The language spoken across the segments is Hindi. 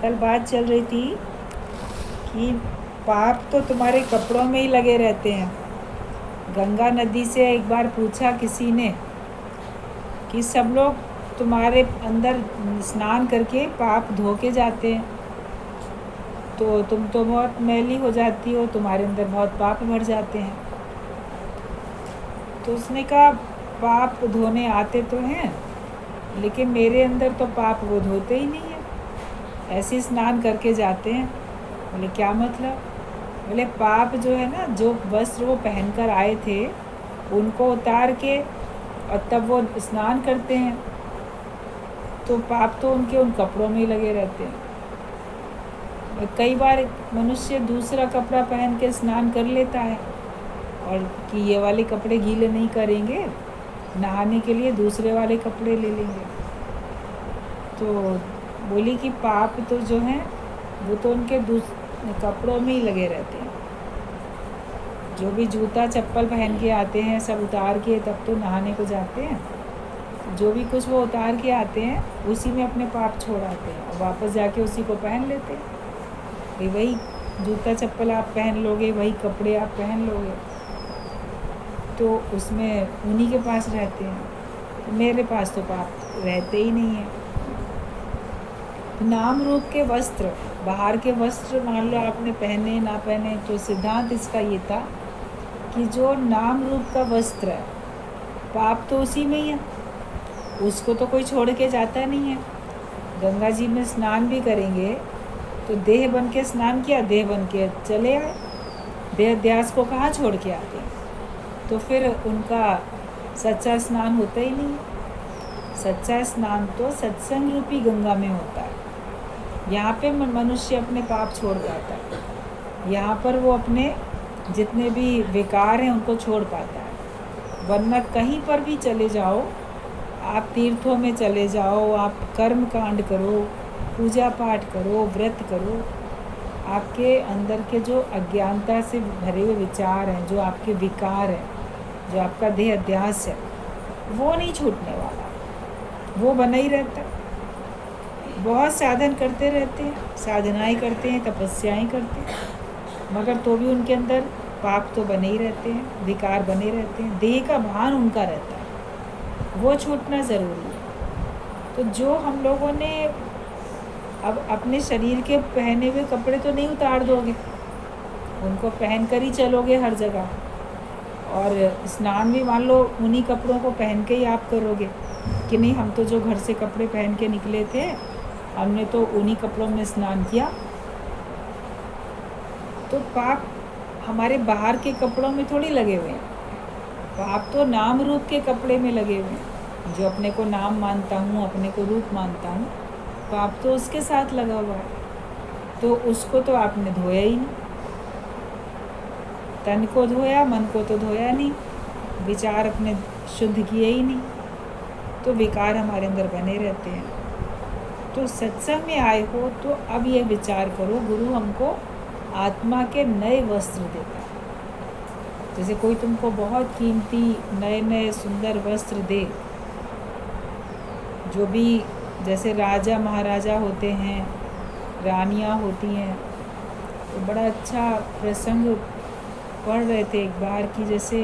कल बात चल रही थी कि पाप तो तुम्हारे कपड़ों में ही लगे रहते हैं। गंगा नदी से एक बार पूछा किसी ने कि सब लोग तुम्हारे अंदर स्नान करके पाप धो के जाते हैं, तो तुम तो बहुत मैली हो जाती हो, तुम्हारे अंदर बहुत पाप भर जाते हैं। तो उसने कहा पाप धोने आते तो हैं, लेकिन मेरे अंदर तो पाप वो धोते ही नहीं है, ऐसे स्नान करके जाते हैं। बोले क्या मतलब? बोले पाप जो है ना, जो वस्त्र वो पहनकर आए थे उनको उतार के और तब वो स्नान करते हैं, तो पाप तो उनके उन कपड़ों में ही लगे रहते हैं। कई बार मनुष्य दूसरा कपड़ा पहन के स्नान कर लेता है और कि ये वाले कपड़े गीले नहीं करेंगे, नहाने के लिए दूसरे वाले कपड़े ले लेंगे। तो बोली कि पाप तो जो हैं वो तो उनके कपड़ों में ही लगे रहते हैं। जो भी जूता चप्पल पहन के आते हैं सब उतार के तब तो नहाने को जाते हैं। जो भी कुछ वो उतार के आते हैं उसी में अपने पाप छोड़ आते हैं और वापस जाके उसी को पहन लेते हैं। वही जूता चप्पल आप पहन लोगे, वही कपड़े आप पहन लोगे, तो उसमें उन्हीं के पास रहते हैं। तो मेरे पास तो पाप रहते ही नहीं है। नाम रूप के वस्त्र, बाहर के वस्त्र मान लो आपने पहने ना पहने, तो सिद्धांत इसका ये था कि जो नाम रूप का वस्त्र है पाप तो उसी में ही है, उसको तो कोई छोड़ के जाता नहीं है। गंगा जी में स्नान भी करेंगे तो देह बन के स्नान किया, देह बन के चले आए, देह अध्यास को कहाँ छोड़ के आते हैं? तो फिर उनका सच्चा स्नान होता ही नहीं है। सच्चा स्नान तो सत्संग रूपी गंगा में होता है। यहाँ पे मनुष्य अपने पाप छोड़ जाता है, यहाँ पर वो अपने जितने भी विकार हैं उनको छोड़ पाता है। वरना कहीं पर भी चले जाओ, आप तीर्थों में चले जाओ, आप कर्म कांड करो, पूजा पाठ करो, व्रत करो, आपके अंदर के जो अज्ञानता से भरे हुए विचार हैं, जो आपके विकार हैं, जो आपका देह अध्यास है, वो नहीं छूटने वाला, वो बना ही रहता है। बहुत साधन करते रहते हैं, साधनाएं करते हैं, तपस्याएं करते हैं, मगर तो भी उनके अंदर पाप तो बने ही रहते हैं, विकार बने रहते हैं, देह का भान उनका रहता है, वो छूटना ज़रूरी है। तो जो हम लोगों ने अब अपने शरीर के पहने हुए कपड़े तो नहीं उतार दोगे, उनको पहन कर ही चलोगे हर जगह, और स्नान भी मान लो उन्हीं कपड़ों को पहन के ही आप करोगे कि नहीं हम तो जो घर से कपड़े पहन के निकले थे हमने तो उन्हीं कपड़ों में स्नान किया। तो पाप हमारे बाहर के कपड़ों में थोड़ी लगे हुए हैं, पाप तो नाम रूप के कपड़े में लगे हुए हैं। जो अपने को नाम मानता हूँ, अपने को रूप मानता हूँ, पाप तो उसके साथ लगा हुआ है, तो उसको तो आपने धोया ही नहीं। तन को धोया, मन को तो धोया नहीं, विचार अपने शुद्ध किए ही नहीं, तो विकार हमारे अंदर बने रहते हैं। तो सत्संग में आए हो तो अब ये विचार करो, गुरु हमको आत्मा के नए वस्त्र देता है। जैसे कोई तुमको बहुत कीमती नए नए सुंदर वस्त्र दे, जो भी जैसे राजा महाराजा होते हैं, रानियां होती हैं, तो बड़ा अच्छा प्रसंग पढ़ रहे थे एक बार कि जैसे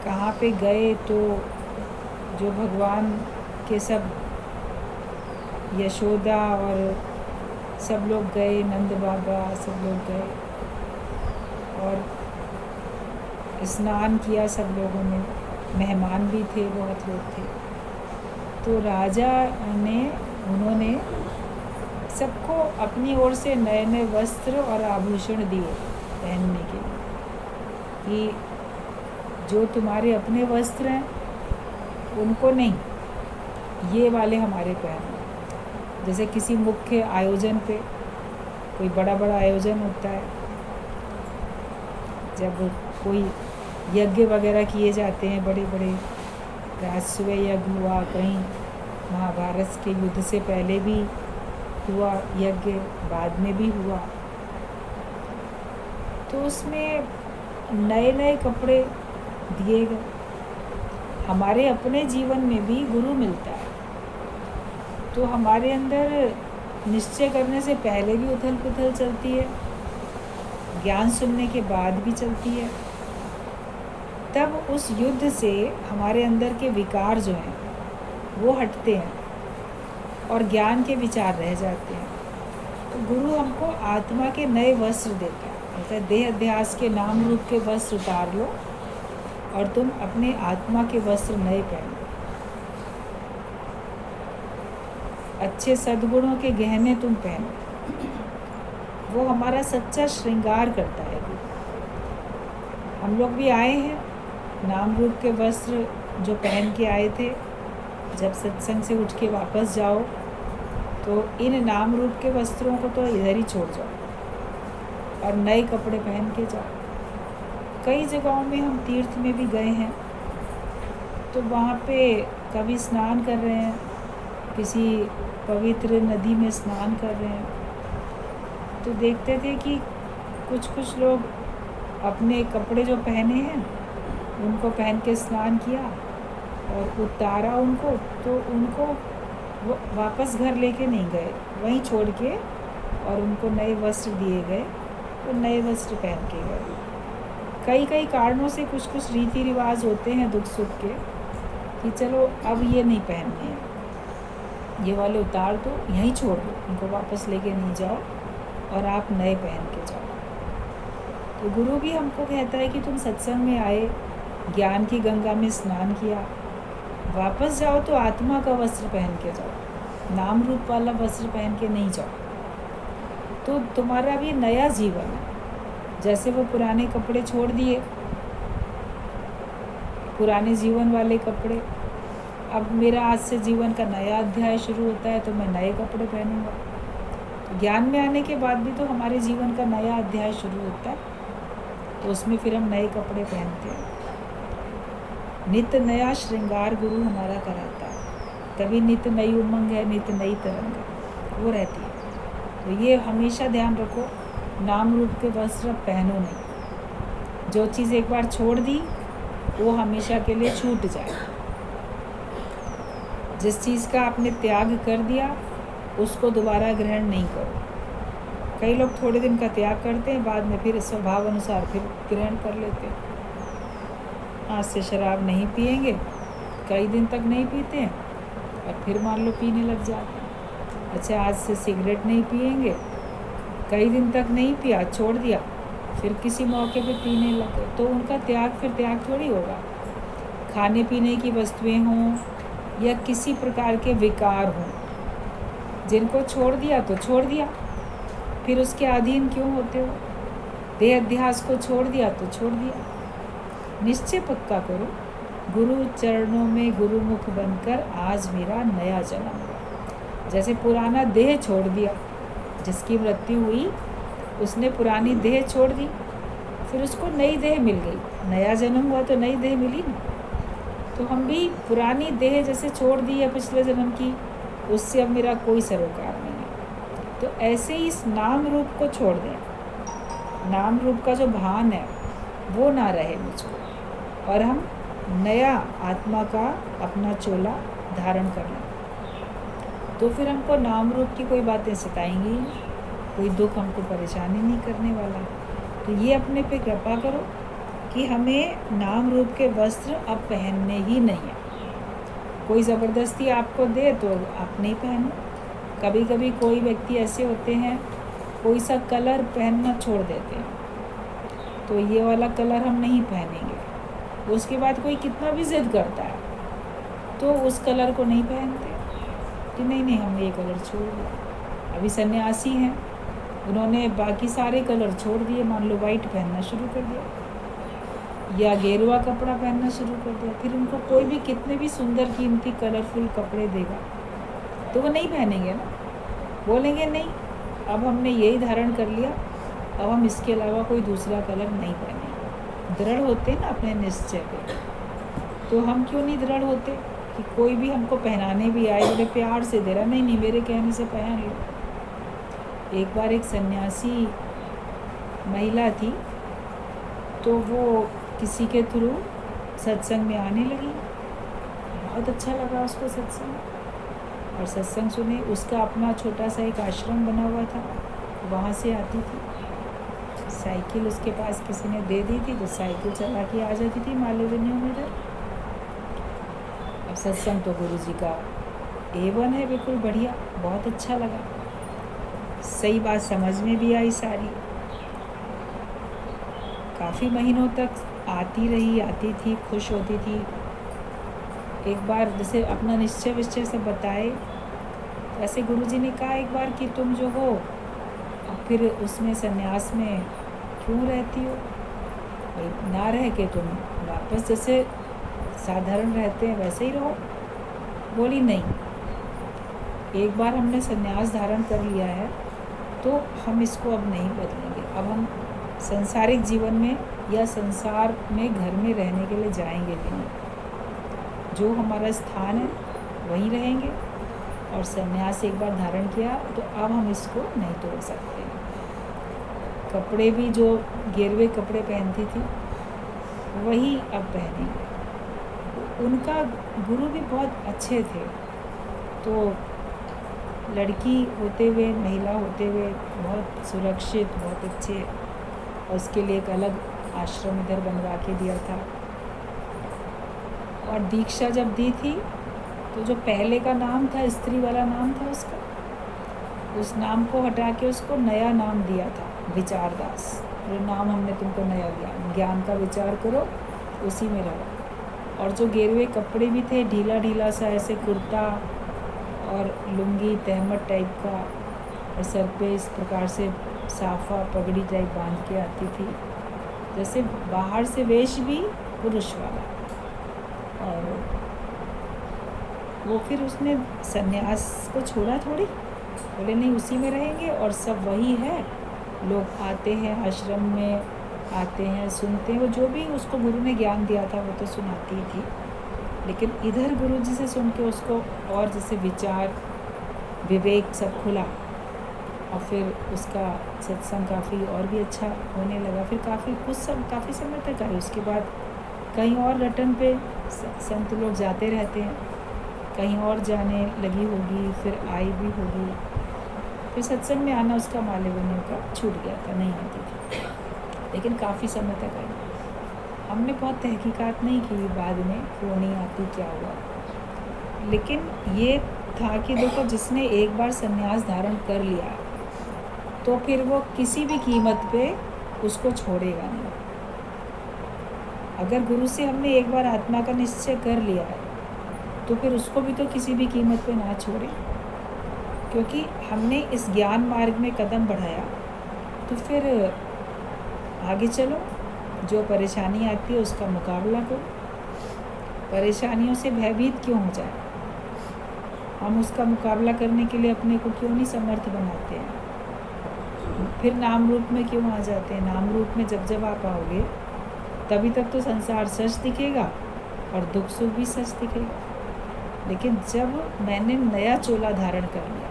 कहाँ पे गए तो जो भगवान के सब यशोदा और सब लोग गए, नंद बाबा सब लोग गए और स्नान किया सब लोगों ने, मेहमान भी थे, बहुत लोग थे। तो राजा ने उन्होंने सबको अपनी ओर से नए नए वस्त्र और आभूषण दिए पहनने के लिए, कि जो तुम्हारे अपने वस्त्र हैं उनको नहीं, ये वाले हमारे पहनो। जैसे किसी मुख्य आयोजन पे कोई बड़ा बड़ा आयोजन होता है, जब कोई यज्ञ वगैरह किए जाते हैं, बड़े बड़े राजसूय यज्ञ हुआ, कहीं महाभारत के युद्ध से पहले भी हुआ यज्ञ, बाद में भी हुआ, तो उसमें नए नए कपड़े दिए गए। हमारे अपने जीवन में भी गुरु मिलता है, तो हमारे अंदर निश्चय करने से पहले भी उथल पुथल चलती है, ज्ञान सुनने के बाद भी चलती है। तब उस युद्ध से हमारे अंदर के विकार जो हैं वो हटते हैं और ज्ञान के विचार रह जाते हैं। तो गुरु हमको आत्मा के नए वस्त्र देता है, कहता है देह अध्यास के नाम रूप के वस्त्र उतार लो और तुम अपने आत्मा के वस्त्र नए पहनो। अच्छे सद्गुणों के गहने तुम पहनो। वो हमारा सच्चा श्रृंगार करता है। हम लोग भी आए हैं नाम रूप के वस्त्र जो पहन के आए थे। जब सत्संग से उठ के वापस जाओ तो इन नाम रूप के वस्त्रों को तो इधर ही छोड़ जाओ और नए कपड़े पहन के जाओ। कई जगहों में हम तीर्थ में भी गए हैं तो वहाँ पे कभी स्नान कर रहे हैं, किसी पवित्र नदी में स्नान कर रहे हैं, तो देखते थे कि कुछ लोग अपने कपड़े जो पहने हैं उनको पहन के स्नान किया और उतारा उनको, तो उनको वो वापस घर लेके नहीं गए, वहीं छोड़ के और उनको नए वस्त्र दिए गए, तो नए वस्त्र पहन के गए। कई कारणों से कुछ रीति रिवाज होते हैं दुख सुख के कि चलो अब ये नहीं पहनने हैं, ये वाले उतार दो, यहीं छोड़ दो, उनको वापस लेके नहीं जाओ और आप नए पहन के जाओ। तो गुरु भी हमको कहता है कि तुम सत्संग में आए, ज्ञान की गंगा में स्नान किया, वापस जाओ तो आत्मा का वस्त्र पहन के जाओ, नाम रूप वाला वस्त्र पहन के नहीं जाओ। तो तुम्हारा भी नया जीवन है। जैसे वो पुराने कपड़े छोड़ दिए, पुराने जीवन वाले कपड़े, अब मेरा आज से जीवन का नया अध्याय शुरू होता है तो मैं नए कपड़े पहनूंगा। ज्ञान में आने के बाद भी तो हमारे जीवन का नया अध्याय शुरू होता है, तो उसमें फिर हम नए कपड़े पहनते हैं। नित्य नया श्रृंगार गुरु हमारा कराता है, तभी नित्य नई उमंग है, नित्य नई तरंग वो रहती है। तो ये हमेशा ध्यान रखो, नाम रूप के वस्त्र पहनो नहीं। जो चीज़ एक बार छोड़ दी वो हमेशा के लिए छूट जाए। जिस चीज़ का आपने त्याग कर दिया उसको दोबारा ग्रहण नहीं करो। कई लोग थोड़े दिन का त्याग करते हैं, बाद में फिर स्वभाव अनुसार फिर ग्रहण कर लेते हैं। आज से शराब नहीं पिएंगे, कई दिन तक नहीं पीते हैं और फिर मान लो पीने लग जाते हैं। अच्छा, आज से सिगरेट नहीं पिएंगे, कई दिन तक नहीं पिया, छोड़ दिया, फिर किसी मौके पे पीने लगे, तो उनका त्याग फिर त्याग थोड़ी होगा। खाने पीने की वस्तुएं हों या किसी प्रकार के विकार हों, जिनको छोड़ दिया तो छोड़ दिया, फिर उसके अधीन क्यों होते हो? देह अध्यास को छोड़ दिया तो छोड़ दिया। निश्चय पक्का करो, गुरु चरणों में गुरुमुख बनकर आज मेरा नया जन्म हुआ। जैसे पुराना देह छोड़ दिया, जिसकी मृत्यु हुई उसने पुरानी देह छोड़ दी, फिर उसको नई देह मिल गई, नया जन्म हुआ तो नई देह मिली ना। तो हम भी पुरानी देह जैसे छोड़ दी है पिछले जन्म की, उससे अब मेरा कोई सरोकार नहीं है। तो ऐसे ही इस नाम रूप को छोड़ दें, नाम रूप का जो भान है वो ना रहे मुझको, और हम नया आत्मा का अपना चोला धारण कर लें। तो फिर हमको नाम रूप की कोई बातें सताएंगी नहीं, कोई दुख हमको परेशानी नहीं करने वाला। तो ये अपने पे कृपा करो कि हमें नाम रूप के वस्त्र अब पहनने ही नहीं है। कोई ज़बरदस्ती आपको दे तो आप नहीं पहनो। कभी कभी कोई व्यक्ति ऐसे होते हैं, कोई सा कलर पहनना छोड़ देते हैं, तो ये वाला कलर हम नहीं पहनेंगे। उसके बाद कोई कितना भी जिद करता है तो उस कलर को नहीं पहनते कि नहीं हमने ये कलर छोड़ दिया। अभी सन्यासी हैं, उन्होंने बाकी सारे कलर छोड़ दिए, मान लो वाइट पहनना शुरू कर दिया या गेरुआ कपड़ा पहनना शुरू कर दिया। फिर उनको कोई भी कितने भी सुंदर कीमती कलरफुल कपड़े देगा तो वो नहीं पहनेंगे ना, बोलेंगे नहीं अब हमने यही धारण कर लिया, अब हम इसके अलावा कोई दूसरा कलर नहीं पहनेंगे। दृढ़ होते ना अपने निश्चय पे, तो हम क्यों नहीं दृढ़ होते कि कोई भी हमको पहनाने भी आए, बोले प्यार से दे रहा, नहीं मेरे कहने से पहन लो। एक बार एक सन्यासी महिला थी, तो वो किसी के थ्रू सत्संग में आने लगी, बहुत अच्छा लगा उसको सत्संग। और सत्संग सुने। उसका अपना छोटा सा एक आश्रम बना हुआ था, वहाँ से आती थी। साइकिल उसके पास किसी ने दे दी थी, तो साइकिल चला के आ जाती थी मालवीय में इधर। अब सत्संग तो गुरु जी का A1 है, बिल्कुल बढ़िया, बहुत अच्छा लगा। सही बात समझ में भी आई सारी। काफ़ी महीनों तक आती रही, आती थी, खुश होती थी। एक बार जैसे अपना निश्चय विश्चय से बताए, तो ऐसे गुरुजी ने कहा एक बार कि तुम जो हो अब फिर उसमें संन्यास में क्यों रहती हो, भाई ना रह के तुम वापस जैसे साधारण रहते हैं वैसे ही रहो। बोली नहीं, एक बार हमने संन्यास धारण कर लिया है तो हम इसको अब नहीं बदलेंगे। अब हम संसारिक जीवन में या संसार में घर में रहने के लिए जाएंगे भी नहीं। जो हमारा स्थान है वहीं रहेंगे, और संन्यास एक बार धारण किया तो अब हम इसको नहीं तोड़ सकते। कपड़े भी जो गिरवे कपड़े पहनती थी वही अब पहनेंगे। उनका गुरु भी बहुत अच्छे थे, तो लड़की होते हुए, महिला होते हुए बहुत सुरक्षित, बहुत अच्छे। उसके लिए एक अलग आश्रम इधर बनवा के दिया था। और दीक्षा जब दी थी तो जो पहले का नाम था, स्त्री वाला नाम था उसका, उस नाम को हटा के उसको नया नाम दिया था, विचारदास। जो नाम हमने तुमको नया दिया, ज्ञान का विचार करो, उसी में रहो। और जो गेरुए कपड़े भी थे, ढीला ढीला सा ऐसे कुर्ता और लुंगी तहमत टाइप का, और सर पे इस प्रकार से साफा पगड़ी टाइप बांध के आती थी, जैसे बाहर से वेश भी पुरुष वाला। और वो फिर उसने सन्यास को छोड़ा थोड़ी, बोले नहीं उसी में रहेंगे और सब वही है। लोग आते हैं आश्रम में, आते हैं, सुनते हैं, वो जो भी उसको गुरु ने ज्ञान दिया था वो तो सुनाती ही थी, लेकिन इधर गुरु जी से सुन के उसको और जैसे विचार विवेक सब खुला। और फिर उसका सत्संग काफ़ी और भी अच्छा होने लगा। फिर काफ़ी समय तक आई। उसके बाद कहीं और रटन पे संत लोग जाते रहते हैं, कहीं और जाने लगी होगी, फिर आई भी होगी। फिर सत्संग में आना उसका मालवीय का छूट गया था, नहीं आती थी, लेकिन काफ़ी समय तक आई। हमने बहुत तहकीकात नहीं की बाद में क्यों नहीं आती, क्या हुआ, लेकिन ये था कि देखो जिसने एक बार संन्यास धारण कर लिया तो फिर वो किसी भी कीमत पे उसको छोड़ेगा नहीं। अगर गुरु से हमने एक बार आत्मा का निश्चय कर लिया है तो फिर उसको भी तो किसी भी कीमत पे ना छोड़े, क्योंकि हमने इस ज्ञान मार्ग में कदम बढ़ाया तो फिर आगे चलो। जो परेशानी आती है उसका मुकाबला करो। परेशानियों से भयभीत क्यों हो जाए, हम उसका मुकाबला करने के लिए अपने को क्यों नहीं समर्थ बनाते हैं। फिर नाम रूप में क्यों आ जाते हैं। नाम रूप में जब आप आओगे तभी तक तो संसार सच दिखेगा और दुख सुख भी सच दिखेगा। लेकिन जब मैंने नया चोला धारण कर लिया,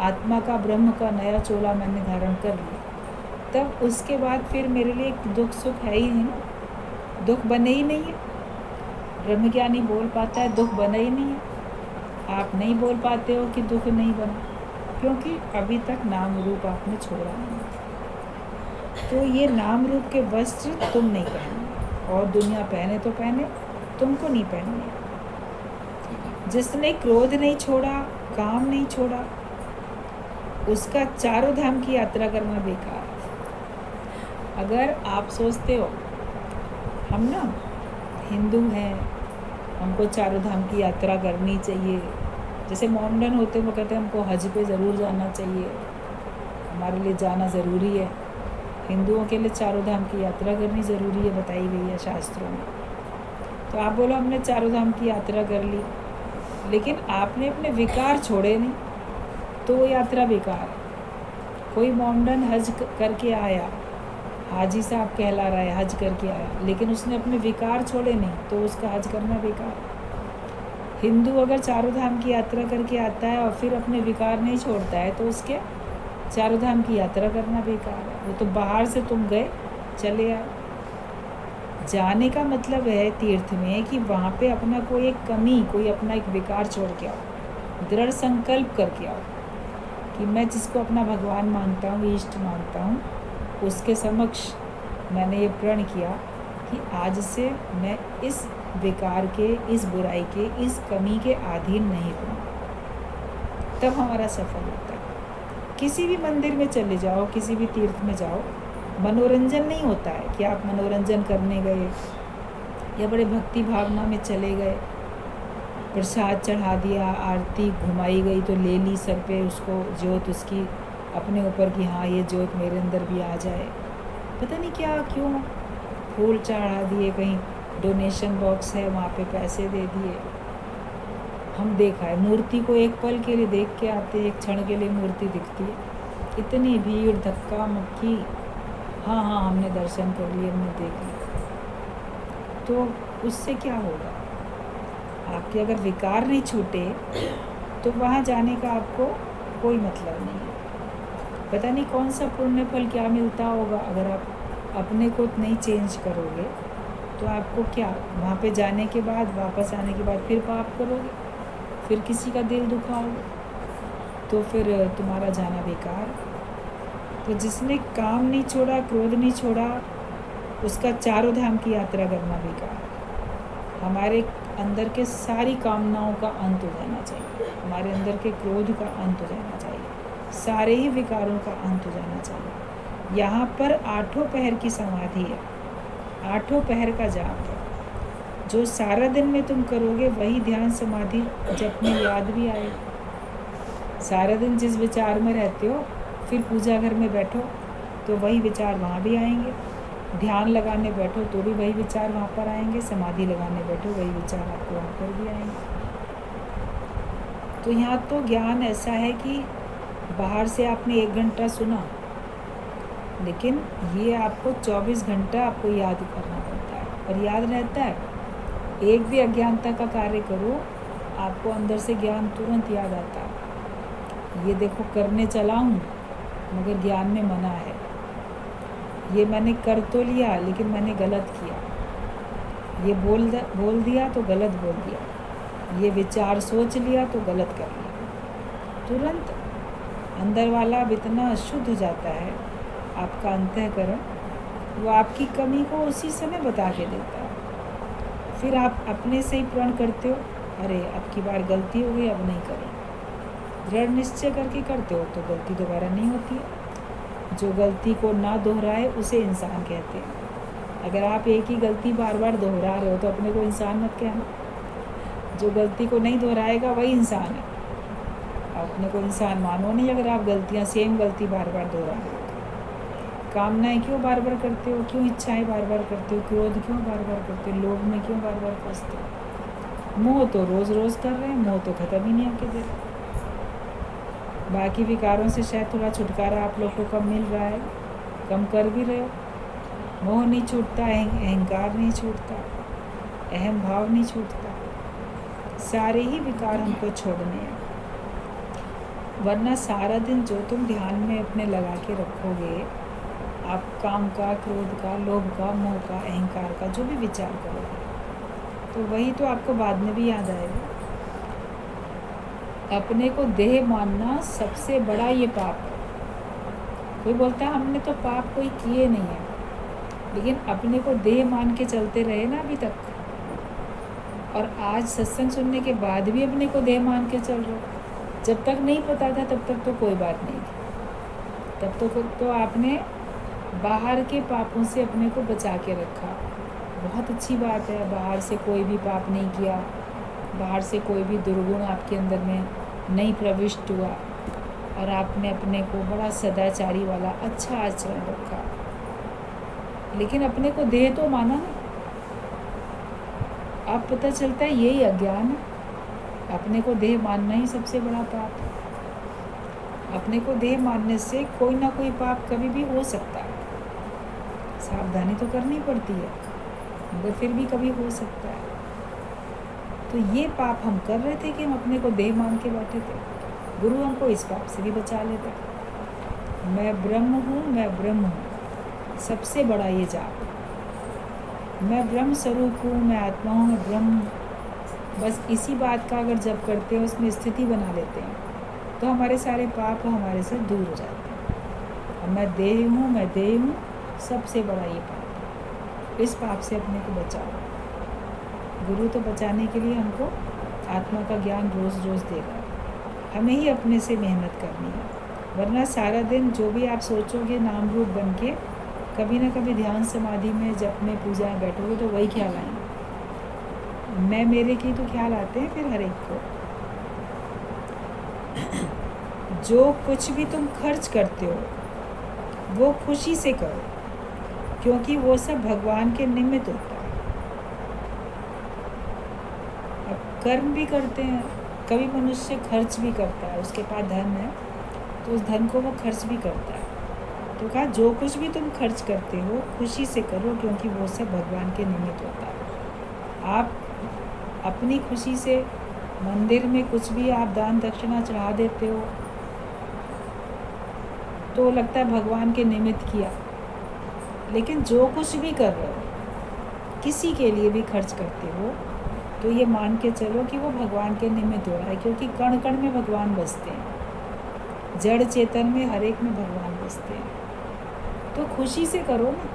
आत्मा का ब्रह्म का नया चोला मैंने धारण कर लिया, तब उसके बाद फिर मेरे लिए दुख सुख है ही नहीं ना। दुख बने ही नहीं है। ब्रह्मज्ञानी बोल पाता है दुख बना ही नहीं है। आप नहीं बोल पाते हो कि दुख नहीं बना, क्योंकि अभी तक नाम रूप आपने छोड़ा नहीं। तो ये नाम रूप के वस्त्र तुम नहीं पहने, और दुनिया पहने तो पहने, तुमको नहीं पहनने। जिसने क्रोध नहीं छोड़ा, काम नहीं छोड़ा, उसका चारों धाम की यात्रा करना बेकार है। अगर आप सोचते हो हम ना हिंदू हैं, हमको चारों धाम की यात्रा करनी चाहिए, जैसे मोमडन होते वो कहते हैं हमको हज पे ज़रूर जाना चाहिए, हमारे लिए जाना ज़रूरी है। हिंदुओं के लिए चारों धाम की यात्रा करनी ज़रूरी है, बताई गई है शास्त्रों में। तो आप बोलो हमने चारों धाम की यात्रा कर ली, लेकिन आपने अपने विकार छोड़े नहीं, तो वो यात्रा बेकार है। कोई मोमडन हज करके आया, हाजी साहब कहला रहा है, हज करके आया, लेकिन उसने अपने विकार छोड़े नहीं, तो उसका हज करना बेकार है। हिंदू अगर चारों धाम की यात्रा करके आता है और फिर अपने विकार नहीं छोड़ता है, तो उसके चारों धाम की यात्रा करना बेकार है। वो तो बाहर से तुम गए, चले आए। जाने का मतलब है तीर्थ में कि वहाँ पे अपना कोई एक कमी, कोई अपना एक विकार छोड़ के आओ। दृढ़ संकल्प करके आओ कि मैं जिसको अपना भगवान मानता हूँ, इष्ट मानता हूँ, उसके समक्ष मैंने ये प्रण किया कि आज से मैं इस विकार के, इस बुराई के, इस कमी के अधीन नहीं रहूँगा। तब हमारा सफल होता है। किसी भी मंदिर में चले जाओ, किसी भी तीर्थ में जाओ, मनोरंजन नहीं होता है कि आप मनोरंजन करने गए या बड़े भक्ति भावना में चले गए, प्रसाद चढ़ा दिया, आरती घुमाई गई तो ले ली सर पे उसको ज्योत उसकी अपने ऊपर कि हाँ ये ज्योत मेरे अंदर भी आ जाए। पता नहीं क्या क्यों फूल चढ़ा दिए, कहीं डोनेशन बॉक्स है वहाँ पे पैसे दे दिए। हम देखा है मूर्ति को एक पल के लिए देख के आते, एक क्षण के लिए मूर्ति दिखती है, इतनी भीड़, धक्का मुक्की, हाँ हाँ हमने दर्शन कर लिए, हमने देख लिया, तो उससे क्या होगा? आपके अगर विकार नहीं छूटे तो वहाँ जाने का आपको कोई मतलब नहीं है। पता नहीं कौन सा पुण्य फल क्या मिलता होगा। अगर आप अपने को नहीं चेंज करोगे तो आपको क्या वहाँ पे जाने के बाद, वापस आने के बाद फिर पाप करोगे, फिर किसी का दिल दुखाओगे, तो फिर तुम्हारा जाना बेकार। तो जिसने काम नहीं छोड़ा, क्रोध नहीं छोड़ा, उसका चारों धाम की यात्रा करना बेकार। हमारे अंदर के सारी कामनाओं का अंत हो जाना चाहिए, हमारे अंदर के क्रोध का अंत हो जाना चाहिए, सारे ही विकारों का अंत हो जाना चाहिए। यहाँ पर 8 पहर की समाधि है, 8 पहर का जाप है। जो सारा दिन में तुम करोगे वही ध्यान समाधि जब में याद भी आएगा। सारा दिन जिस विचार में रहते हो, फिर पूजा घर में बैठो तो वही विचार वहाँ भी आएंगे, ध्यान लगाने बैठो तो भी वही विचार वहाँ पर आएंगे, समाधि लगाने बैठो वही विचार आपको वहाँ पर भी आएंगे। तो यहाँ तो ज्ञान ऐसा है कि बाहर से आपने 1 घंटा सुना, लेकिन ये आपको 24 घंटा आपको याद करना पड़ता है, और याद रहता है। एक भी अज्ञानता का कार्य करो, आपको अंदर से ज्ञान तुरंत याद आता है। ये देखो करने चला हूँ मगर ज्ञान में मना है, ये मैंने कर तो लिया लेकिन मैंने गलत किया, ये बोल दिया तो गलत बोल दिया, ये विचार सोच लिया तो गलत कर लिया। तुरंत अंदर वाला अब इतना शुद्ध हो जाता है, आपका अंतःकरण, वो आपकी कमी को उसी समय बता के देता है। फिर आप अपने से ही प्रण करते हो, अरे अब की बार गलती हो गई, अब नहीं करें। दृढ़ निश्चय करके करते हो तो गलती दोबारा नहीं होती है। जो गलती को ना दोहराए उसे इंसान कहते हैं। अगर आप एक ही गलती बार बार दोहरा रहे हो तो अपने को इंसान मत कहना। जो गलती को नहीं दोहराएगा वही इंसान है। अपने को इंसान मानो नहीं अगर आप गलतियाँ, सेम गलती बार बार दोहरा रहे हो। कामनाएं क्यों बार बार करते हो, क्यों इच्छाएं बार बार करते हो, क्रोध क्यों बार बार करते हो, लोभ में क्यों बार बार फंसते हो? मोह तो रोज़ रोज़ कर रहे हैं, मोह तो ख़त्म ही नहीं आके दे रहे। बाकी विकारों से शायद थोड़ा छुटकारा आप लोग को कम मिल रहा है, कम कर भी रहे हो। मोह नहीं छूटता, अहंकार नहीं छूटता, अहम भाव नहीं छूटता, सारे ही विकार हमको छोड़ने हैं। वरना सारा दिन जो तुम ध्यान में अपने लगा के रखोगे, आप काम का, क्रोध का, लोभ का, मोह का, अहंकार का जो भी विचार करोगे, तो वही तो आपको बाद में भी याद आएगा। अपने को देह मानना सबसे बड़ा ये पाप है। कोई बोलता है हमने तो पाप कोई किए नहीं है, लेकिन अपने को देह मान के चलते रहे ना अभी तक, और आज सत्संग सुनने के बाद भी अपने को देह मान के चल रहे हो। जब तक नहीं पता था तब तक तो कोई बात नहीं थी, तब तो आपने बाहर के पापों से अपने को बचा के रखा। बहुत अच्छी बात है, बाहर से कोई भी पाप नहीं किया, बाहर से कोई भी दुर्गुण आपके अंदर में नहीं प्रविष्ट हुआ, और आपने अपने को बड़ा सदाचारी वाला अच्छा आचरण रखा। लेकिन अपने को देह तो माना नहीं। अब पता चलता है यही अज्ञान है, अपने को देह मानना ही सबसे बड़ा पाप है। अपने को देह मानने से कोई ना कोई पाप कभी भी हो सकता है। सावधानी तो करनी पड़ती है, मगर फिर भी कभी हो सकता है। तो ये पाप हम कर रहे थे कि हम अपने को देह मान के बैठे थे। गुरु हमको इस पाप से भी बचा लेता। मैं ब्रह्म हूँ, मैं ब्रह्म हूँ, सबसे बड़ा ये जाप। मैं ब्रह्म स्वरूप हूँ, मैं आत्मा हूँ, मैं ब्रह्म हूँ। बस इसी बात का अगर जप करते हैं, उसमें स्थिति बना लेते हैं, तो हमारे सारे पाप हमारे से दूर हो जाते हैं। और मैं देह हूँ, मैं देह हूँ, सबसे बड़ा ये पाप है। इस पाप से अपने को बचाओ। गुरु तो बचाने के लिए हमको आत्मा का ज्ञान रोज़ रोज़ दे रहा है, हमें ही अपने से मेहनत करनी है। वरना सारा दिन जो भी आप सोचोगे नाम रूप बन के, कभी ना कभी ध्यान समाधि में जब में पूजा में बैठोगे तो वही ख्याल आएंगे। मैं मेरे की तो ख्याल आते हैं फिर हर एक को। जो कुछ भी तुम खर्च करते हो वो खुशी से करो, क्योंकि वो सब भगवान के निमित्त होता है। अब कर्म भी करते हैं, कभी मनुष्य खर्च भी करता है, उसके पास धन है तो उस धन को वो खर्च भी करता है। तो कहा जो कुछ भी तुम खर्च करते हो खुशी से करो, क्योंकि वो सब भगवान के निमित्त होता है। आप अपनी खुशी से मंदिर में कुछ भी आप दान दक्षिणा चढ़ा देते हो तो लगता है भगवान के निमित्त किया, लेकिन जो कुछ भी कर रहे हो, किसी के लिए भी खर्च करते हो, तो ये मान के चलो कि वो भगवान के निमित्त हो रहा है, क्योंकि कण कण में भगवान बसते हैं, जड़ चेतन में हर एक में भगवान बसते हैं। तो खुशी से करो ना,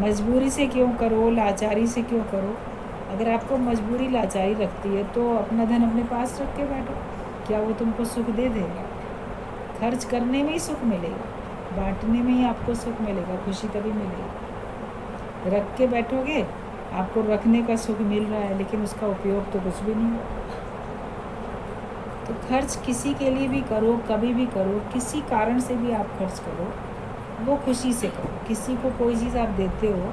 मजबूरी से क्यों करो, लाचारी से क्यों करो। अगर आपको मजबूरी लाचारी रखती है तो अपना धन अपने पास रख के बैठो, क्या वो तुमको सुख दे देगा? खर्च करने में ही सुख मिलेगा, बांटने में ही आपको सुख मिलेगा, खुशी तभी मिलेगी। रख के बैठोगे, आपको रखने का सुख मिल रहा है लेकिन उसका उपयोग तो कुछ भी नहीं हो। तो खर्च किसी के लिए भी करो, कभी भी करो, किसी कारण से भी आप खर्च करो, वो खुशी से करो। किसी को कोई चीज़ आप देते हो,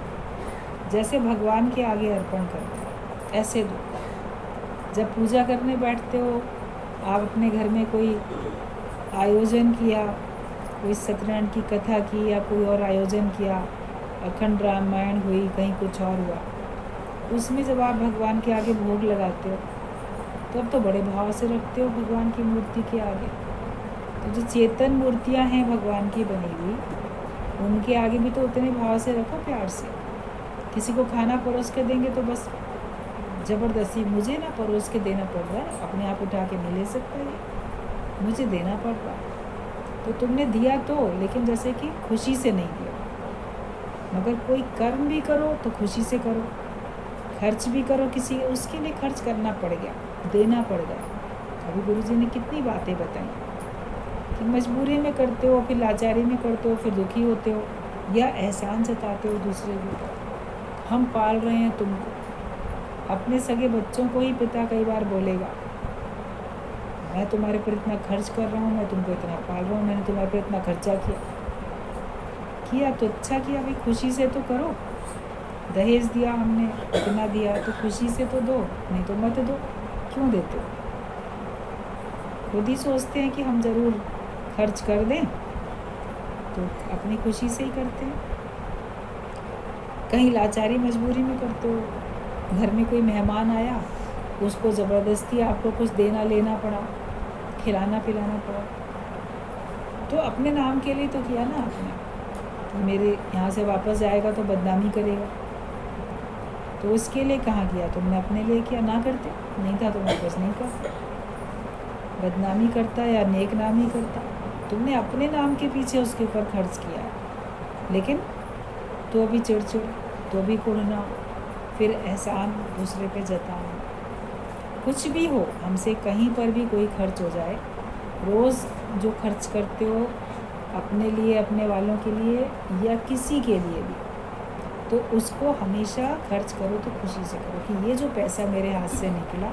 जैसे भगवान के आगे अर्पण करते हो ऐसे दो। जब पूजा करने बैठते हो, आप अपने घर में कोई आयोजन किया, कोई सत्यनारायण की कथा की या कोई और आयोजन किया, अखंड रामायण हुई, कहीं कुछ और हुआ, उसमें जब आप भगवान के आगे भोग लगाते हो तो अब तो बड़े भाव से रखते हो भगवान की मूर्ति के आगे। तो जो चेतन मूर्तियां हैं भगवान की बनी हुई, उनके आगे भी तो उतने भाव से रखो, प्यार से। किसी को खाना परोस के देंगे तो बस ज़बरदस्ती मुझे ना परोस के देना पड़ रहा है, अपने आप उठा के नहीं ले सकता, ये मुझे देना पड़ रहा है। तो तुमने दिया तो, लेकिन जैसे कि खुशी से नहीं दिया। मगर कोई कर्म भी करो तो खुशी से करो, खर्च भी करो किसी, उसके लिए खर्च करना पड़ गया, देना पड़ गया। अभी गुरुजी ने कितनी बातें बताई कि मजबूरी में करते हो, फिर लाचारी में करते हो, फिर दुखी होते हो, या एहसान जताते हो दूसरे के ऊपर। हम पाल रहे हैं तुमको, अपने सगे बच्चों को ही पिता कई बार बोलेगा, मैं तुम्हारे पर इतना खर्च कर रहा हूँ, मैं तुमको इतना पाल रहा हूँ, मैंने तुम्हारे पर इतना खर्चा किया तो अच्छा किया भाई, खुशी से तो करो। दहेज दिया हमने, इतना दिया तो खुशी से तो दो, नहीं तो मत दो। क्यों देते हो? खुद ही सोचते हैं कि हम ज़रूर खर्च कर दें, तो अपनी खुशी से ही करते हैं। कहीं लाचारी मजबूरी में करते हो, घर में कोई मेहमान आया, उसको ज़बरदस्ती आपको कुछ देना लेना पड़ा, खिलाना पिलाना पड़ा, तो अपने नाम के लिए तो किया ना आपने, तो मेरे यहाँ से वापस जाएगा तो बदनामी करेगा, तो उसके लिए कहाँ किया तुमने? अपने लिए किया। ना करते, नहीं था तो वापस नहीं करता, बदनामी करता या नेक नामी करता, तुमने अपने नाम के पीछे उसके ऊपर खर्च किया है। लेकिन तो भी चिड़चिड़, तो भी कुड़ना, फिर एहसान दूसरे पे जताना। कुछ भी हो, हमसे कहीं पर भी कोई खर्च हो जाए, रोज़ जो खर्च करते हो अपने लिए, अपने वालों के लिए या किसी के लिए भी, तो उसको हमेशा खर्च करो तो खुशी से करो कि ये जो पैसा मेरे हाथ से निकला,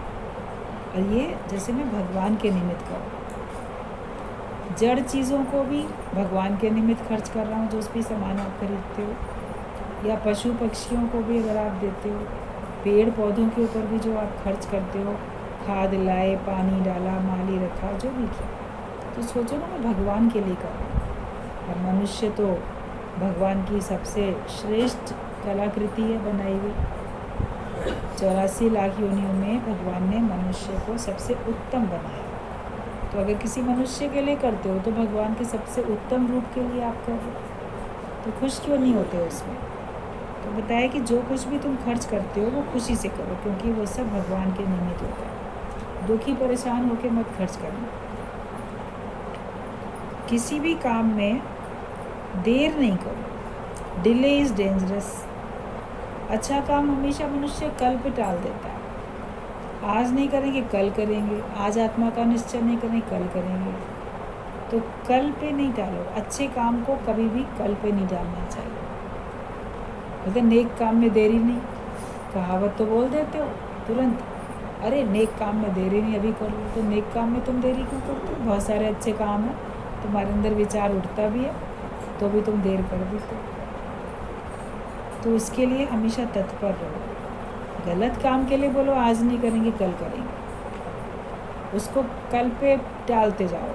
और ये जैसे मैं भगवान के निमित्त करूँ। जड़ चीज़ों को भी भगवान के निमित्त खर्च कर रहा हूँ, जो उस भी सामान आप खरीदते हो, या पशु पक्षियों को भी अगर आप देते हो, पेड़ पौधों के ऊपर भी जो आप खर्च करते हो, खाद लाए, पानी डाला, माली रखा, जो भी किया, तो सोचो ना मैं भगवान के लिए कर रहा हूँ। और मनुष्य तो भगवान की सबसे श्रेष्ठ कलाकृति है बनाई हुई। 84 लाख योनियों में भगवान ने मनुष्य को सबसे उत्तम बनाया। तो अगर किसी मनुष्य के लिए करते हो तो भगवान के सबसे उत्तम रूप के लिए आप कर रहे हो, तो खुश क्यों नहीं होते हो उसमें? तो बताया कि जो कुछ भी तुम खर्च करते हो वो खुशी से करो, क्योंकि वो सब भगवान के निमित्त होता है। दुखी परेशान होकर मत खर्च करना। किसी भी काम में देर नहीं करो। Delay is dangerous. अच्छा काम हमेशा मनुष्य कल पे टाल देता है। आज नहीं करेंगे कल करेंगे, आज आत्मा का निश्चय नहीं करेंगे कल करेंगे। तो कल पे नहीं टालो। अच्छे काम को कभी भी कल पे नहीं डालना चाहिए। मतलब नेक काम में देरी नहीं, कहावत तो बोल देते हो तुरंत, अरे नेक काम में देरी नहीं, अभी कर लो। तो नेक काम में तुम देरी क्यों करते हो? बहुत सारे अच्छे काम हैं, तुम्हारे अंदर विचार उठता भी है तो भी तुम देर कर देते हो। तो उसके लिए हमेशा तत्पर रहो। गलत काम के लिए बोलो आज नहीं करेंगे कल करेंगे, उसको कल पे टालते जाओ,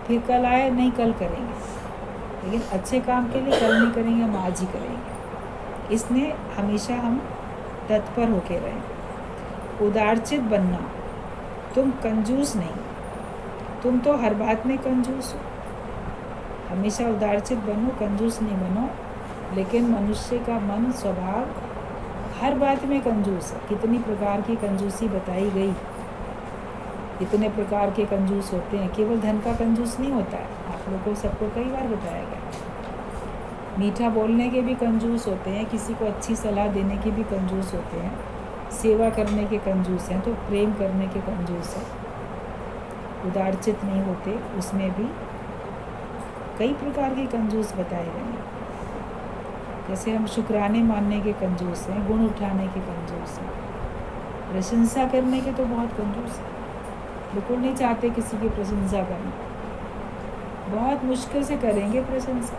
फिर कल आए नहीं कल करेंगे। लेकिन अच्छे काम के लिए कल नहीं करेंगे, हम आज ही करेंगे। इसने हमेशा हम तत्पर होके रहें। उदारचित बनना। तुम कंजूस नहीं, तुम तो हर बात में कंजूस हो। हमेशा उदारचित बनो, कंजूस नहीं बनो। लेकिन मनुष्य का मन स्वभाव हर बात में कंजूस है। कितनी प्रकार की कंजूसी बताई गई, इतने प्रकार के कंजूस होते हैं। केवल धन का कंजूस नहीं होता है, आप लोगों को सबको कई बार बताया गया। मीठा बोलने के भी कंजूस होते हैं, किसी को अच्छी सलाह देने के भी कंजूस होते हैं, सेवा करने के कंजूस हैं, तो प्रेम करने के कंजूस हैं। उदारचित नहीं होते, उसमें भी कई प्रकार के कंजूस बताए गए हैं। जैसे हम शुक्राने मानने के कंजूस हैं, गुण उठाने के कंजूस हैं, प्रशंसा करने के तो बहुत कंजूस हैं। बिल्कुल नहीं चाहते किसी की प्रशंसा करना, बहुत मुश्किल से करेंगे प्रशंसा।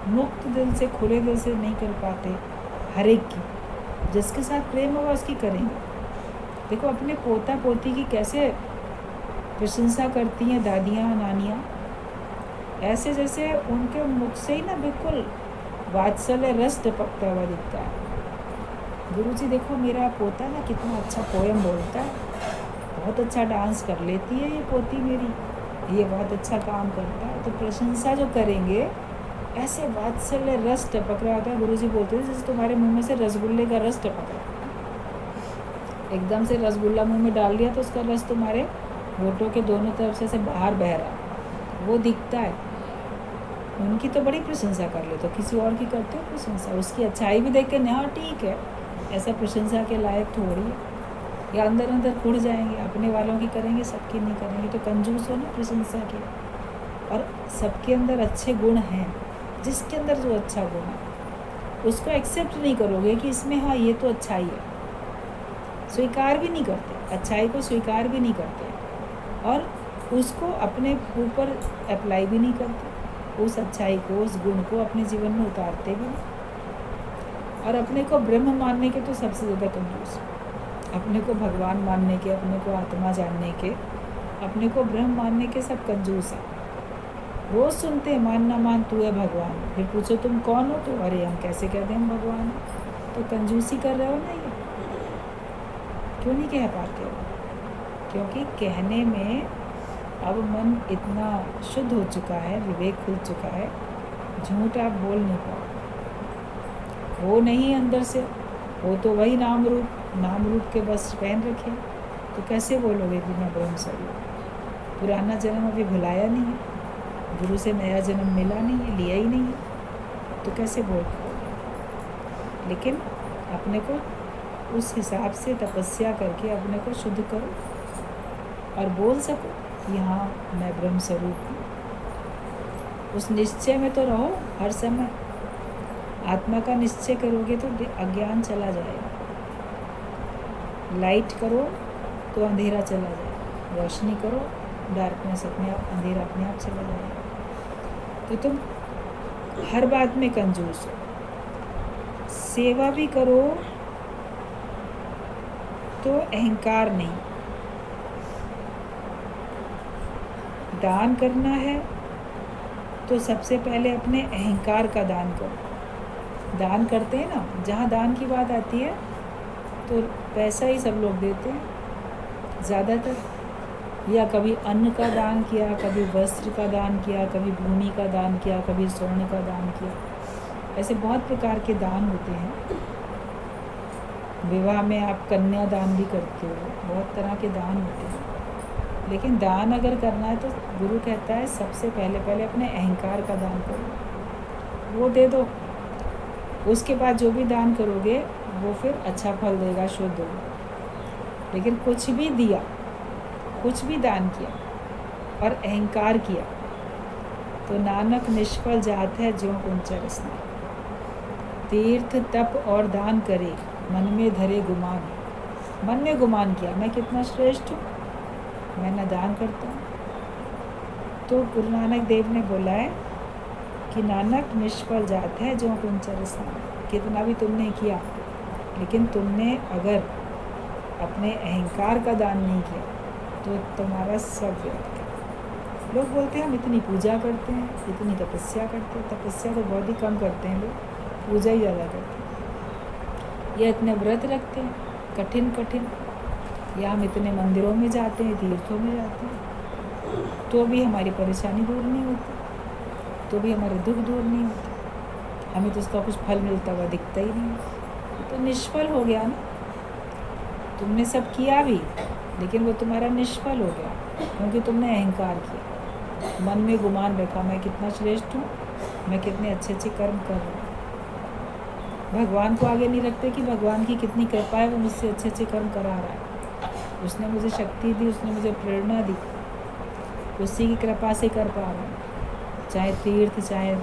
मुक्त दिल से, खुले दिल से नहीं कर पाते हर एक की। जिसके साथ प्रेम होगा उसकी करेंगे। देखो अपने पोता पोती की कैसे प्रशंसा करती हैं दादियाँ नानियाँ, ऐसे जैसे उनके मुख से ही ना बिल्कुल वात्सल्य रस टपकता हुआ दिखता है। गुरुजी देखो मेरा पोता ना कितना अच्छा पोएम बोलता है, बहुत अच्छा डांस कर लेती है ये पोती मेरी, ये बहुत अच्छा काम करता है। तो प्रशंसा जो करेंगे ऐसे वात्सल्य रस टपक रहा होता है। गुरुजी बोलते हैं जैसे तुम्हारे मुंह में से रसगुल्ले का रस टपक रहा है। एकदम से रसगुल्ला मुंह में डाल दिया तो उसका रस तुम्हारे होठों के दोनों तरफ से बाहर बह रहा, वो दिखता है। उनकी तो बड़ी प्रशंसा कर ले, तो किसी और की करते हो प्रशंसा, उसकी अच्छाई भी देख के ना ठीक है, ऐसा प्रशंसा के लायक थोड़ी है। या अंदर अंदर कुड़ जाएंगे, अपने वालों की करेंगे सबकी नहीं करेंगे, तो कंजूस हो ना प्रशंसा के। और सबके अंदर अच्छे गुण हैं, जिसके अंदर जो अच्छा गुण है उसको एक्सेप्ट नहीं करोगे कि इसमें हाँ ये तो अच्छाई है, स्वीकार भी नहीं करते, अच्छाई को स्वीकार भी नहीं करते और उसको अपने ऊपर अप्लाई भी नहीं करते। उस अच्छाई को, उस गुण को अपने जीवन में उतारते भी नहीं। और अपने को ब्रह्म मानने के तो सबसे ज़्यादा कंजूस, अपने को भगवान मानने के, अपने को आत्मा जानने के, अपने को ब्रह्म मानने के सब कंजूस हैं। रोज़ सुनते हैं मान ना मान तू है भगवान, फिर पूछो तुम कौन हो, तो अरे हम कैसे कह दें हम भगवान हैं। तो कंजूसी कर रहे हो ना, ये क्यों नहीं कह पाते हो? क्योंकि कहने में अब मन इतना शुद्ध हो चुका है, विवेक खुल चुका है, झूठ आप बोल नहीं पाओ। वो नहीं अंदर से, वो तो वही नाम रूप के वस्त्र पहन रखे, तो कैसे बोलोगे कि मैं ब्रह्म स्वरूप? पुराना जन्म अभी भुलाया नहीं है, गुरु से नया जन्म मिला नहीं है, लिया ही नहीं है, तो कैसे बोल पाओगे? लेकिन अपने को उस हिसाब से तपस्या करके अपने को शुद्ध करो और बोल सको कि हाँ मैं ब्रह्म स्वरूप हूँ। उस निश्चय में तो रहो हर समय। आत्मा का निश्चय करोगे तो अज्ञान चला जाएगा। लाइट करो तो अंधेरा चला जाएगा, रोशनी करो डार्कनेस अपने आप, अंधेरा अपने आप चला जाएगा। तो तुम हर बात में कंजूस हो। सेवा भी करो तो अहंकार नहीं। दान करना है तो सबसे पहले अपने अहंकार का दान करो। दान करते हैं ना, जहाँ दान की बात आती है तो पैसा ही सब लोग देते हैं ज़्यादातर, या कभी अन्न का दान किया, कभी वस्त्र का दान किया, कभी भूमि का दान किया, कभी स्वर्ण का दान किया। ऐसे बहुत प्रकार के दान होते हैं। विवाह में आप कन्यादान भी करते हो, बहुत तरह के दान होते हैं। लेकिन दान अगर करना है तो गुरु कहता है सबसे पहले अपने अहंकार का दान करो, वो दे दो। उसके बाद जो भी दान करोगे वो फिर अच्छा फल देगा, शुद्ध होगा। लेकिन कुछ भी दिया, कुछ भी दान किया और अहंकार किया तो नानक निष्फल जात है ज्यों कुंचा रसना। तीर्थ तप और दान करे, मन में धरे गुमान। मन में गुमान किया मैं कितना श्रेष्ठ हूँ, मैं न दान करता हूँ। तो गुरु नानक देव ने बोला है कि नानक निष्फल जात है जो कुंचा रसना। कितना भी तुमने किया लेकिन तुमने अगर अपने अहंकार का दान नहीं किया तो तुम्हारा सब व्यर्थ है। लोग बोलते हैं हम इतनी पूजा करते हैं, इतनी तपस्या करते हैं। तपस्या तो बहुत ही कम करते हैं लोग, पूजा ही ज़्यादा करते हैं। या इतने व्रत रखते हैं कठिन कठिन, या हम इतने मंदिरों में जाते हैं, तीर्थों में जाते हैं, तो भी हमारी परेशानी दूर नहीं होती, तो भी हमारे दुख दूर नहीं होते, हमें तो उसका कुछ फल मिलता हुआ दिखता ही नहीं। तो निष्फल हो गया ना। तुमने सब किया भी लेकिन वो तुम्हारा निष्फल हो गया क्योंकि तुमने अहंकार किया, मन में गुमान रखा मैं कितना श्रेष्ठ हूँ, मैं कितने अच्छे अच्छे कर्म कर रहा हूँ। भगवान को आगे नहीं रखते कि भगवान की कितनी कृपा है, वो मुझसे अच्छे अच्छे कर्म करा रहा है, उसने मुझे शक्ति दी, उसने मुझे प्रेरणा दी, उसी की कृपा से कर पा रहा हूँ। चाहे तीर्थ, चाहे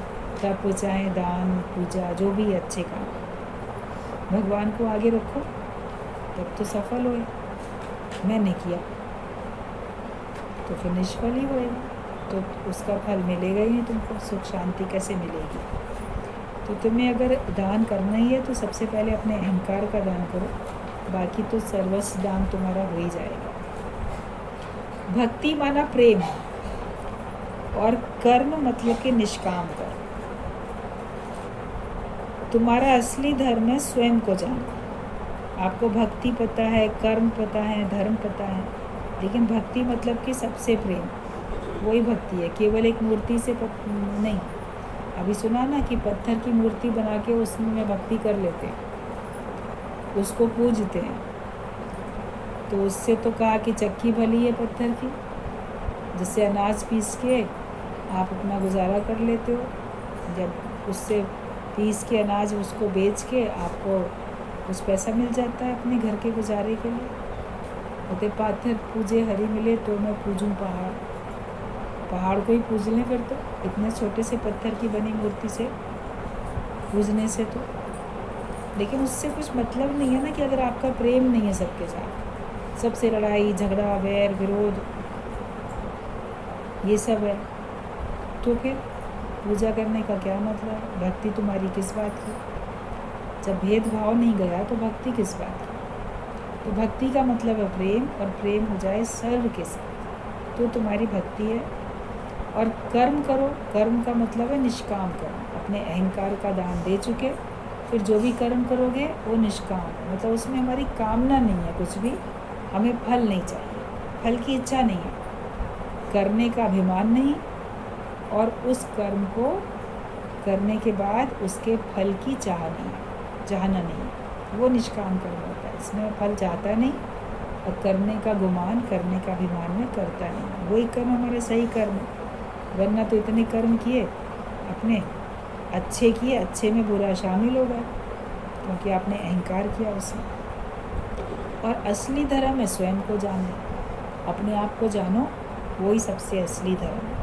तप, चाहे दान, पूजा, जो भी अच्छे काम, भगवान को आगे रखो तब तो सफल होए। मैंने किया तो फिर निष्फल ही होएगा, तो उसका फल मिलेगा ही नहीं तुमको, सुख शांति कैसे मिलेगी। तो तुम्हें अगर दान करना ही है तो सबसे पहले अपने अहंकार का दान करो, बाकी तो सर्वस्व दान तुम्हारा हो ही जाएगा। भक्ति माना प्रेम और कर्म मतलब कि निष्काम कर्म। तुम्हारा असली धर्म है स्वयं को जानना। आपको भक्ति पता है, कर्म पता है, धर्म पता है, लेकिन भक्ति मतलब कि सबसे प्रेम, वही भक्ति है। केवल एक मूर्ति से नहीं। अभी सुना ना कि पत्थर की मूर्ति बना के उसमें भक्ति कर लेते हैं, उसको पूजते हैं, तो उससे तो कहा कि चक्की भली है पत्थर की, जिससे अनाज पीस के आप अपना गुजारा कर लेते हो। जब उससे पीस के अनाज उसको बेच के आपको कुछ पैसा मिल जाता है अपने घर के गुजारे के लिए। होते पाथर पूजे हरी मिले तो मैं पूजूं पहाड़, पहाड़ को ही पूज लें फिर तो, इतने छोटे से पत्थर की बनी मूर्ति से पूजने से तो। लेकिन उससे कुछ मतलब नहीं है ना, कि अगर आपका प्रेम नहीं है सबके साथ, सबसे लड़ाई झगड़ा वैर विरोध ये सब है, तो फिर पूजा करने का क्या मतलब है? भक्ति तुम्हारी किस बात की? जब भेदभाव नहीं गया तो भक्ति किस बात की? तो भक्ति का मतलब है प्रेम, और प्रेम हो जाए सर्व के साथ तो तुम्हारी भक्ति है। और कर्म करो, कर्म का मतलब है निष्काम कर्म। अपने अहंकार का दान दे चुके, फिर जो भी कर्म करोगे वो निष्काम है, मतलब उसमें हमारी कामना नहीं है कुछ भी, हमें फल नहीं चाहिए, फल की इच्छा नहीं है, करने का अभिमान नहीं, और उस कर्म को करने के बाद उसके फल की चाहना नहीं, वो निष्काम कर्म होता है। इसमें फल चाहता नहीं और करने का गुमान, करने का अभिमान में करता नहीं, वही कर्म हमारा सही कर्म है। वरना तो इतने कर्म किए, अपने अच्छे किए, अच्छे में बुरा शामिल होगा क्योंकि आपने अहंकार किया उसमें। और असली धर्म है स्वयं को जानना, अपने आप को जानो, वही सबसे असली धर्म है।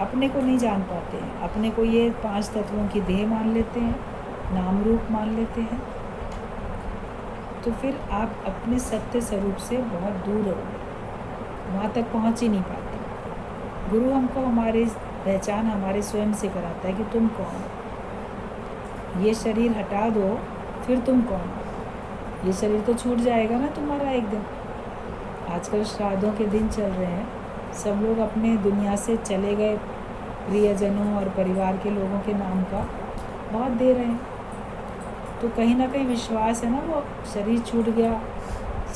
अपने को नहीं जान पाते हैं, अपने को ये 5 तत्वों की देह मान लेते हैं, नाम रूप मान लेते हैं, तो फिर आप अपने सत्य स्वरूप से बहुत दूर रहोगे, वहाँ तक पहुँच ही नहीं पाते। गुरु हमको हमारी पहचान हमारे स्वयं से कराता है कि तुम कौन हो। ये शरीर हटा दो फिर तुम कौन हो। ये शरीर तो छूट जाएगा ना तुम्हारा एक दिन। आजकल श्राद्धों के दिन चल रहे हैं, सब लोग अपने दुनिया से चले गए प्रियजनों और परिवार के लोगों के नाम का बहुत दे रहे हैं, तो कहीं ना कहीं विश्वास है ना, वो शरीर छूट गया,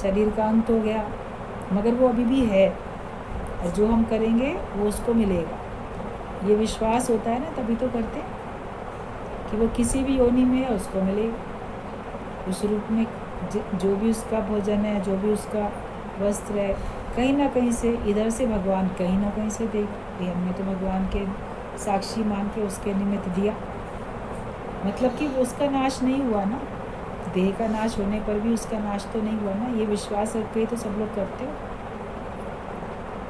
शरीर का अंत हो गया, मगर वो अभी भी है और जो हम करेंगे वो उसको मिलेगा। ये विश्वास होता है ना, तभी तो करते हैं कि वो किसी भी योनि में है उसको मिलेगा। उस रूप में जो भी उसका भोजन है, जो भी उसका वस्त्र है, कहीं ना कहीं से इधर से भगवान कहीं ना कहीं से देगा। ये हमने तो भगवान के साक्षी मान के उसके निमित्त दिया, मतलब कि वो उसका नाश नहीं हुआ ना। देह का नाश होने पर भी उसका नाश तो नहीं हुआ ना। ये विश्वास रख के तो सब लोग करते हो।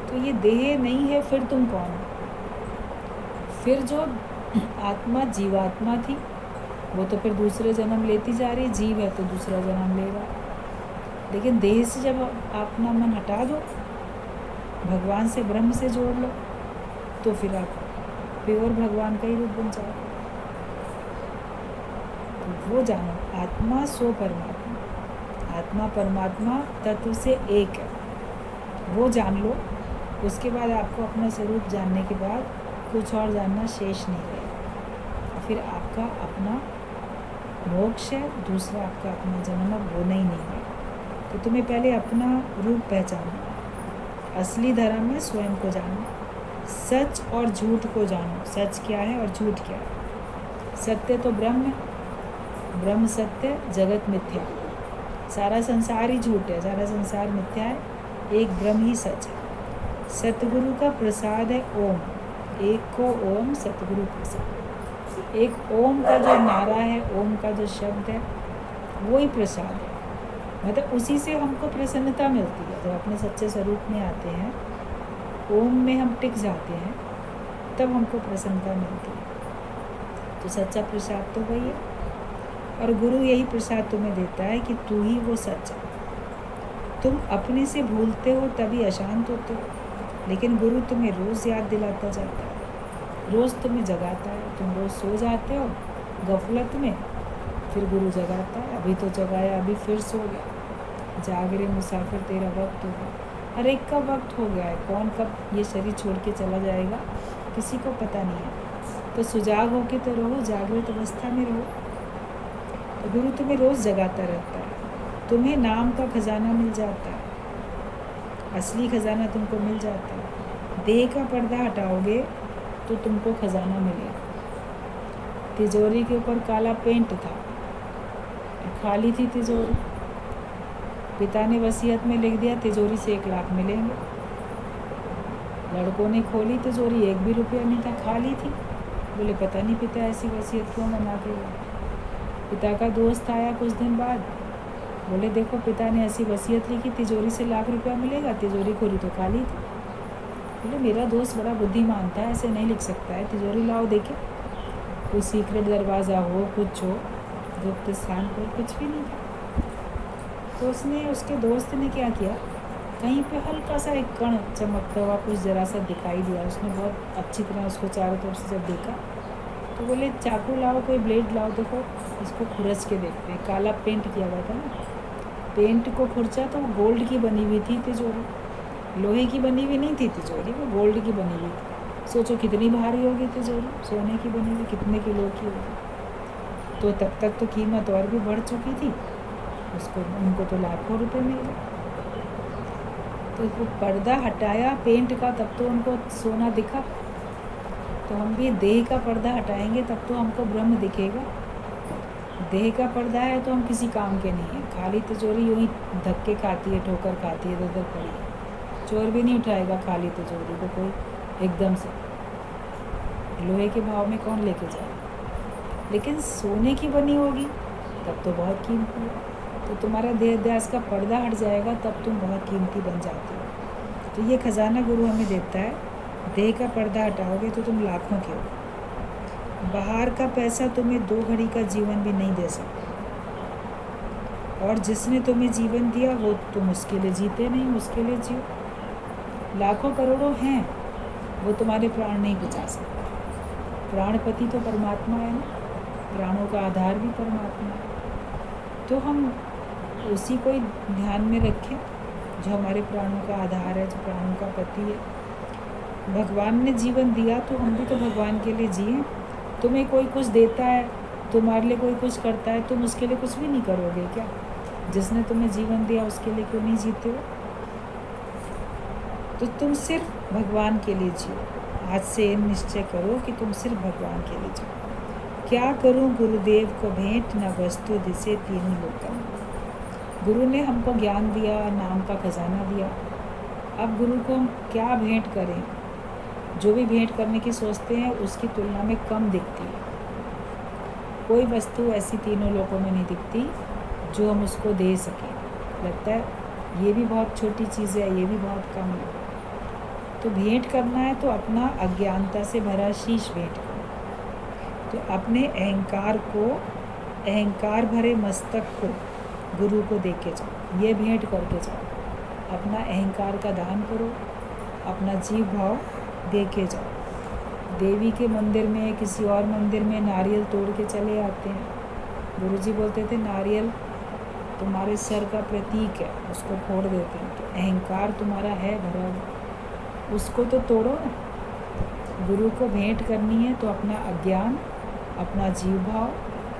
तो ये देह नहीं है, फिर तुम कौन हो? फिर जो आत्मा जीवात्मा थी वो तो फिर दूसरे जन्म लेती जा रही। जीव है तो दूसरा जन्म लेगा। लेकिन देह से जब अपना मन हटा दो, भगवान से ब्रह्म से जोड़ लो, तो फिर आप प्योर भगवान का ही रूप बन जाओ। तो वो जानो, आत्मा सो परमात्मा, आत्मा परमात्मा तत्व से एक है, वो जान लो। उसके बाद आपको अपना स्वरूप जानने के बाद कुछ और जानना शेष नहीं रहेगा। फिर आपका अपना मोक्ष है, दूसरा आपका अपना जन्म अब होना ही नहीं है। तो तुम्हें पहले अपना रूप पहचानो। असली धर्म में स्वयं को जानो, सच और झूठ को जानो। सच क्या है और झूठ क्या है? सत्य तो ब्रह्म है, ब्रह्म सत्य, जगत मिथ्या। सारा संसार ही झूठ है, सारा संसार मिथ्या है, एक ब्रह्म ही सच है। सतगुरु का प्रसाद है ओम, एक को ओम सतगुरु प्रसाद। एक ओम का जो नारा है, ओम का जो शब्द है, वो ही प्रसाद है। मतलब उसी से हमको प्रसन्नता मिलती है। जब अपने सच्चे स्वरूप में आते हैं, ओम में हम टिक जाते हैं, तब हमको प्रसन्नता मिलती है। तो सच्चा प्रसाद तो वही है, और गुरु यही प्रसाद तुम्हें देता है कि तू ही वो सच है। तुम अपने से भूलते हो तभी अशांत होते हो, लेकिन गुरु तुम्हें रोज़ याद दिलाता जाता है, रोज़ तुम्हें जगाता है। तुम रोज़ सो जाते हो गफलत में, फिर गुरु जगाता है, अभी तो जगाया, अभी फिर सो गया। जाग रहे मुसाफिर, तेरा वक्त हो गया। हर एक का वक्त हो गया है, कौन कब ये शरीर छोड़ के चला जाएगा किसी को पता नहीं है। तो सुजाग होके तो रहो, जागृत अवस्था में रहो। तो गुरु तुम्हें रोज़ जगाता रहता है। तुम्हें नाम का खजाना मिल जाता है, असली खजाना तुमको मिल जाता है। देह का पर्दा हटाओगे तो तुमको खजाना मिलेगा। तिजोरी के ऊपर काला पेंट था, खाली थी तिजोरी। पिता ने वसीयत में लिख दिया तिजोरी से 1 लाख मिलेंगे। लड़कों ने खोली तिजोरी, 1 भी रुपया नहीं था, खाली थी। बोले पता नहीं पिता ऐसी वसीयत क्यों बना के गए। पिता का दोस्त आया कुछ दिन बाद, बोले देखो पिता ने ऐसी वसीयत लिखी, तिजोरी से 1 लाख रुपया मिलेगा। तिजोरी खोली तो खाली थी। बोले मेरा दोस्त बड़ा बुद्धिमान था, ऐसे नहीं लिख सकता है, तिजोरी लाओ देखे। कोई सीक्रेट दरवाज़ा हो, कुछ हो, गुप्त स्थान पर कुछ भी नहीं था। तो उसके दोस्त ने क्या किया, कहीं पे हल्का सा एक कण चमकता हुआ कुछ ज़रा सा दिखाई दिया। उसने बहुत अच्छी तरह उसको चारों तरफ से जब देखा तो बोले चाकू लाओ, कोई ब्लेड लाओ, देखो इसको खुरच के देखते हैं। काला पेंट किया हुआ था ना, पेंट को खुरचा तो गोल्ड की बनी हुई थी तिजोरी, लोहे की बनी हुई नहीं थी तिजोरी, वो गोल्ड की बनी हुई थी। सोचो कितनी भारी होगी तिजोरी, सोने की बनी हुई, कितने किलो की होगी। तो तब तक तो कीमत और भी बढ़ चुकी थी, उसको उनको तो लाखों रुपए मिल गए। तो वो पर्दा हटाया पेंट का, तब तो उनको सोना दिखा। तो हम भी देह का पर्दा हटाएंगे तब तो हमको ब्रह्म दिखेगा। देह का पर्दा है तो हम किसी काम के नहीं हैं। खाली तिजोरी यूँ ही धक्के खाती है, ठोकर खाती है, इधर उधर पड़ी है। चोर भी नहीं उठाएगा खाली तिजोरी को कोई एकदम से, लोहे के भाव में कौन लेके जाए। लेकिन सोने की बनी होगी तब तो बहुत कीमती है। तो तुम्हारा देह ध्यास का पर्दा हट जाएगा तब तुम बहुत कीमती बन जाते हो। तो ये खजाना गुरु हमें देता है, देह का पर्दा हटाओगे तो तुम लाखों के हो। बाहर का पैसा तुम्हें 2 घड़ी का जीवन भी नहीं दे सकता, और जिसने तुम्हें जीवन दिया वो तुम उसके लिए जीते नहीं, उसके लिए जियो। लाखों करोड़ों हैं, वो तुम्हारे प्राण नहीं बचा सकते। प्राणपति तो परमात्मा है ना, प्राणों का आधार भी परमात्मा है। तो हम उसी को ही ध्यान में रखें जो हमारे प्राणों का आधार है, जो प्राणों का पति है। भगवान ने जीवन दिया तो हम भी तो भगवान के लिए जिए। तुम्हें कोई कुछ देता है, तुम्हारे लिए कोई कुछ करता है, तुम उसके लिए कुछ भी नहीं करोगे क्या? जिसने तुम्हें जीवन दिया उसके लिए क्यों नहीं जीते हो? तो तुम सिर्फ भगवान के लिए जियो। आज से निश्चय करो कि तुम सिर्फ भगवान के लिए जियो। क्या करूं गुरुदेव को भेंट, न वस्तु दिसे तीनों लोकम। गुरु ने हमको ज्ञान दिया, नाम का खजाना दिया। अब गुरु को हम क्या भेंट करें? जो भी भेंट करने की सोचते हैं उसकी तुलना में कम दिखती है। कोई वस्तु ऐसी तीनों लोकों में नहीं दिखती जो हम उसको दे सकें। लगता है ये भी बहुत छोटी चीज़ है, ये भी बहुत कम है। तो भेंट करना है तो अपना अज्ञानता से भरा शीश भेंट करो। तो अपने अहंकार भरे मस्तक को गुरु को दे के जाओ, ये भेंट करके जाओ। अपना अहंकार का दान करो, अपना जीव भाव दे के जाओ। देवी के मंदिर में, किसी और मंदिर में नारियल तोड़ के चले आते हैं। गुरुजी बोलते थे नारियल तुम्हारे सर का प्रतीक है, उसको फोड़ देते हैं। तो अहंकार तुम्हारा है भरा हुआ, उसको तो तोड़ो ना। गुरु को भेंट करनी है तो अपना अज्ञान, अपना जीव भाव,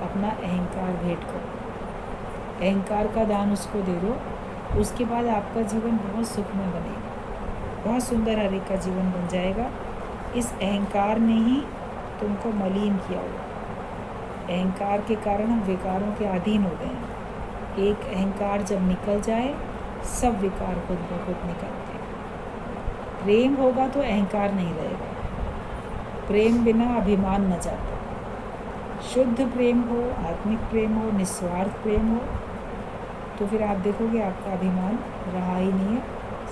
अपना अहंकार भेंट करो। अहंकार का दान उसको दे दो, उसके बाद आपका जीवन बहुत सुखमय बनेगा, बहुत सुंदर हर एक का जीवन बन जाएगा। इस अहंकार ने ही तुमको मलिन किया हुआ। अहंकार के कारण हम विकारों के अधीन हो गए हैं। एक अहंकार जब निकल जाए सब विकार खुद ब खुद निकलते हैं। प्रेम होगा तो अहंकार नहीं रहेगा। प्रेम बिना अभिमान न जाता। शुद्ध प्रेम हो, आत्मिक प्रेम हो, निस्वार्थ प्रेम हो, तो फिर आप देखोगे आपका अभिमान रहा ही नहीं है,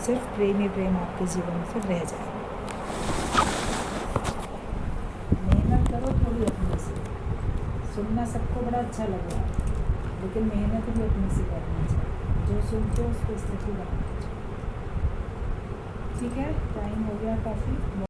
सिर्फ प्रेम ही प्रेम आपके जीवन में फिर रह जाएगा। मेहनत करो थोड़ी अपने से। सुनना सबको बड़ा अच्छा लग रहा है, लेकिन मेहनत भी अपने से करनी चाहिए। जो सुनते हो उसको स्थिति बनानी चाहिए। ठीक है, टाइम हो गया काफ़ी।